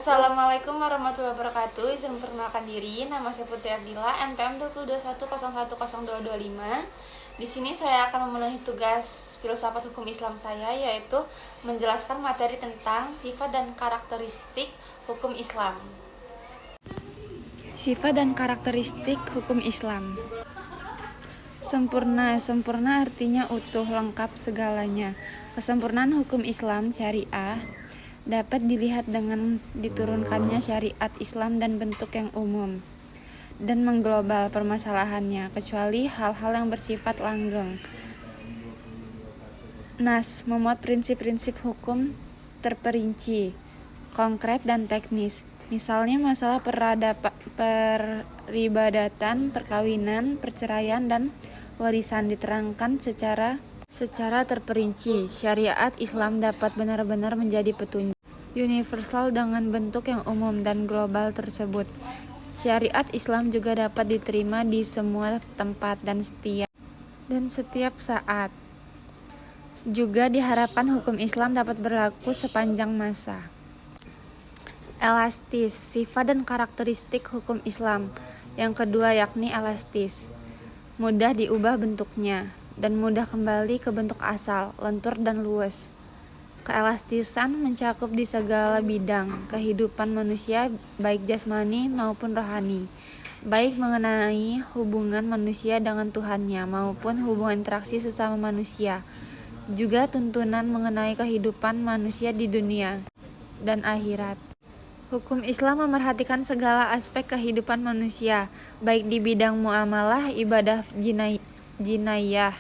Assalamualaikum warahmatullahi wabarakatuh. Izin memperkenalkan diri, nama saya Putri Ardila, NPM 2021010225. Di sini saya akan memenuhi tugas filsafat hukum Islam saya, yaitu menjelaskan materi tentang sifat dan karakteristik hukum Islam. Sifat dan karakteristik hukum Islam. Sempurna artinya utuh, lengkap segalanya. Kesempurnaan hukum Islam syariah dapat dilihat dengan diturunkannya syariat Islam dan bentuk yang umum dan mengglobal permasalahannya, kecuali hal-hal yang bersifat langgeng. Nas memuat prinsip-prinsip hukum terperinci, konkret dan teknis. Misalnya masalah peribadatan, perkawinan, perceraian, dan warisan diterangkan secara terperinci. Syariat Islam dapat benar-benar menjadi petunjuk universal dengan bentuk yang umum dan global tersebut. Syariat Islam juga dapat diterima di semua tempat dan setiap saat. Juga diharapkan hukum Islam dapat berlaku sepanjang masa. Elastis, sifat dan karakteristik hukum Islam. Yang kedua yakni elastis, mudah diubah bentuknya dan mudah kembali ke bentuk asal, lentur dan luwes. Keelastisan mencakup di segala bidang kehidupan manusia, baik jasmani maupun rohani, baik mengenai hubungan manusia dengan Tuhannya maupun hubungan interaksi sesama manusia, juga tuntunan mengenai kehidupan manusia di dunia dan akhirat. Hukum Islam memerhatikan segala aspek kehidupan manusia, baik di bidang muamalah, ibadah jinayah,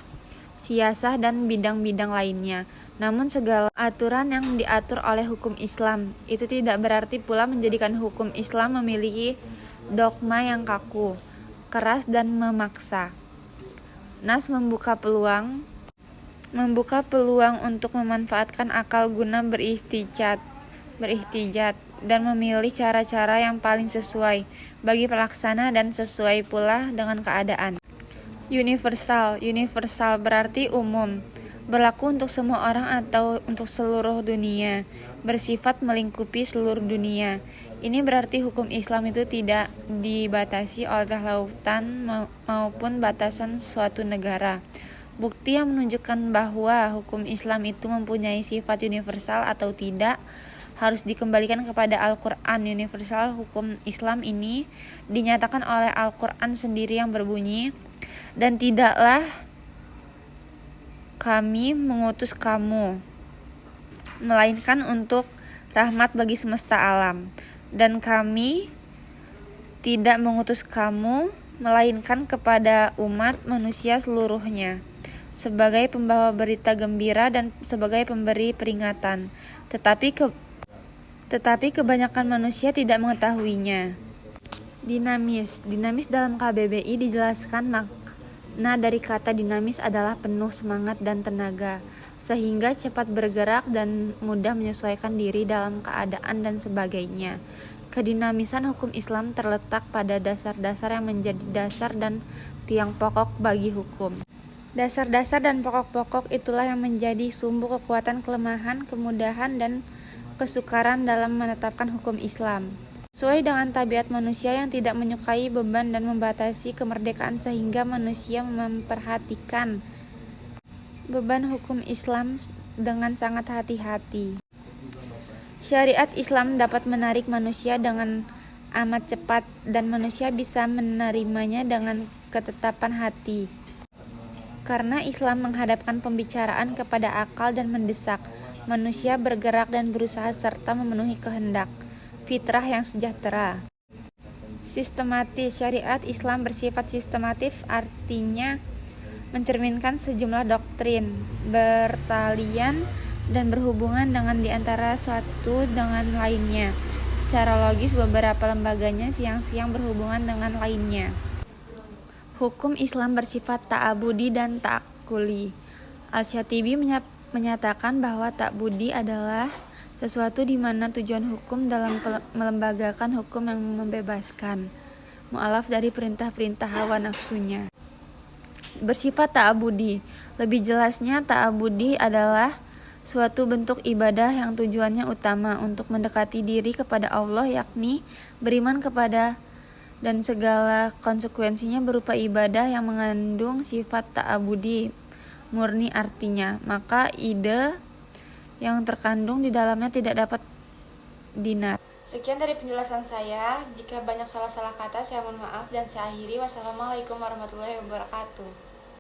siasah, dan bidang-bidang lainnya. Namun segala aturan yang diatur oleh hukum Islam itu tidak berarti pula menjadikan hukum Islam memiliki dogma yang kaku, keras, dan memaksa. Nas membuka peluang untuk memanfaatkan akal guna beristijad dan memilih cara-cara yang paling sesuai bagi pelaksana dan sesuai pula dengan keadaan. Universal berarti umum, berlaku untuk semua orang atau untuk seluruh dunia, bersifat melingkupi seluruh dunia. Ini berarti hukum Islam itu tidak dibatasi oleh lautan maupun batasan suatu negara. Bukti yang menunjukkan bahwa hukum Islam itu mempunyai sifat universal atau tidak harus dikembalikan kepada Al-Quran. Universal hukum Islam ini dinyatakan oleh Al-Quran sendiri yang berbunyi, "Dan tidaklah kami mengutus kamu melainkan untuk rahmat bagi semesta alam, dan kami tidak mengutus kamu melainkan kepada umat manusia seluruhnya sebagai pembawa berita gembira dan sebagai pemberi peringatan, tetapi kebanyakan manusia tidak mengetahuinya." Dinamis dalam KBBI dijelaskan makna dari kata dinamis adalah penuh semangat dan tenaga, sehingga cepat bergerak dan mudah menyesuaikan diri dalam keadaan dan sebagainya. Kedinamisan hukum Islam terletak pada dasar-dasar yang menjadi dasar dan tiang pokok bagi hukum. Dasar-dasar dan pokok-pokok itulah yang menjadi sumber kekuatan, kelemahan, kemudahan, dan kesukaran dalam menetapkan hukum Islam. Sesuai dengan tabiat manusia yang tidak menyukai beban dan membatasi kemerdekaan, sehingga manusia memperhatikan beban hukum Islam dengan sangat hati-hati. Syariat Islam dapat menarik manusia dengan amat cepat dan manusia bisa menerimanya dengan ketetapan hati. Karena Islam menghadapkan pembicaraan kepada akal dan mendesak manusia bergerak dan berusaha serta memenuhi kehendak fitrah yang sejahtera. Sistematis, syariat Islam bersifat sistematif, artinya mencerminkan sejumlah doktrin, bertalian dan berhubungan dengan diantara suatu dengan lainnya. Secara logis, beberapa lembaganya siang-siang berhubungan dengan lainnya. Hukum Islam bersifat ta'abudi dan ta'kuli. Al-Syatibi menyatakan bahwa ta'budi adalah sesuatu di mana tujuan hukum dalam melembagakan hukum yang membebaskan mu'alaf dari perintah-perintah hawa nafsunya. Bersifat ta'abudi. Lebih jelasnya, ta'abudi adalah suatu bentuk ibadah yang tujuannya utama untuk mendekati diri kepada Allah, yakni beriman kepada dan segala konsekuensinya berupa ibadah yang mengandung sifat ta'abudi murni artinya, maka ide yang terkandung di dalamnya tidak dapat dinar. Sekian dari penjelasan saya. Jika banyak salah-salah kata, saya mohon maaf dan saya akhiri. Wassalamualaikum warahmatullahi wabarakatuh.